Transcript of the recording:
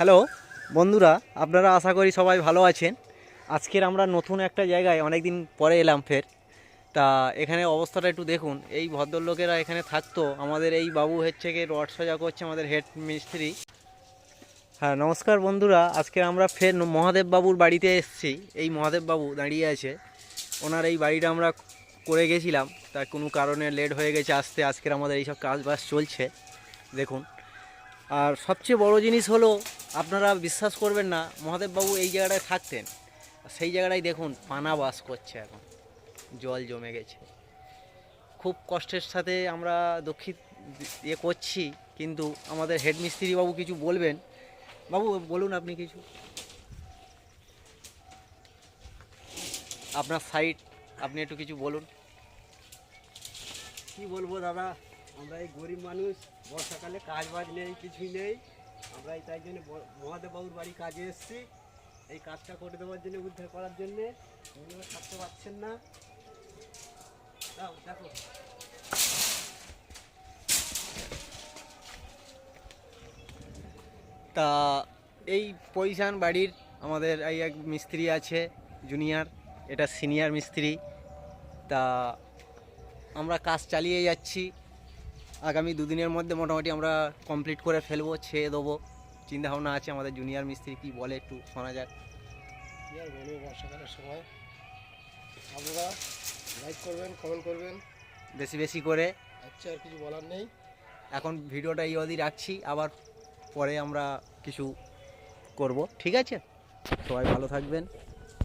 Hello বন্ধুরা, আপনারা আশা করি সবাই ভালো আছেন। আজকের আমরা নতুন একটা জায়গায় অনেক দিন পরে এলাম ফের। তা এখানে অবস্থাটা একটু দেখুন। এই ভদ্রলোকেরা এখানে থাকতো। আমাদের এই বাবু হচ্ছে গিয়ে রড সোজা করছে, আমাদের হেড মিস্ত্রি। হ্যাঁ নমস্কার বন্ধুরা, আজকে আমরা ফের মহাদেব বাবুর বাড়িতে এসেছি। এই মহাদেব বাবু দাঁড়িয়ে আছে, ওনার এই বাড়িটা আমরা করে গেছিলাম। তার কোনো কারণে লেট হয়ে গেছে আসতে। আজকের আমাদের এইসব কাজবাজ চলছে দেখুন। আর সবচেয়ে বড় জিনিস হলো, আপনারা বিশ্বাস করবেন না, মহাদেববাবু এই জায়গাটায় থাকতেন। সেই জায়গাটায় দেখুন পানা বাস করছে, এখন জল জমে গেছে। খুব কষ্টের সাথে আমরা দুঃখিত করছি, কিন্তু আমাদের হেডমিস্ত্রি বাবু কিছু বলবেন। বাবু বলুন আপনি কিছু, আপনার সাইড আপনি একটু কিছু বলুন। কি বলবো দাদা, আমরা এই গরিব মানুষ, বর্ষাকালে কাজ বাজ নেই, কিছুই নেই। আমরা এই তাই জন্য মহাদেব বাবুর বাড়ি কাজে এসেছি, এই কাজটা করে দেওয়ার জন্য, উদ্ধার করার জন্যে। উনিও থাকতে পারছেন না। দেখো তা এই পজিশান বাড়ির আমাদের এই এক মিস্ত্রি আছে জুনিয়র, এটা সিনিয়র মিস্ত্রি। তা আমরা কাজ চালিয়ে যাচ্ছি। আগামী দুদিনের মধ্যে মোটামুটি আমরা কমপ্লিট করে ফেলবো, ছেড়ে দেবো চিন্তাভাবনা আছে। আমাদের জুনিয়র মিস্ত্রি কি বলে একটু শোনা যাক। কি আর বলবো, বর্ষাকালের সময় আপনারা লাইক করবেন, কমেন্ট করবেন বেশি বেশি করে। আচ্ছা, আর কিছু বলার নেই। এখন ভিডিওটা এই অবধি রাখছি, আবার পরে আমরা কিছু করব, ঠিক আছে? সবাই ভালো থাকবেন।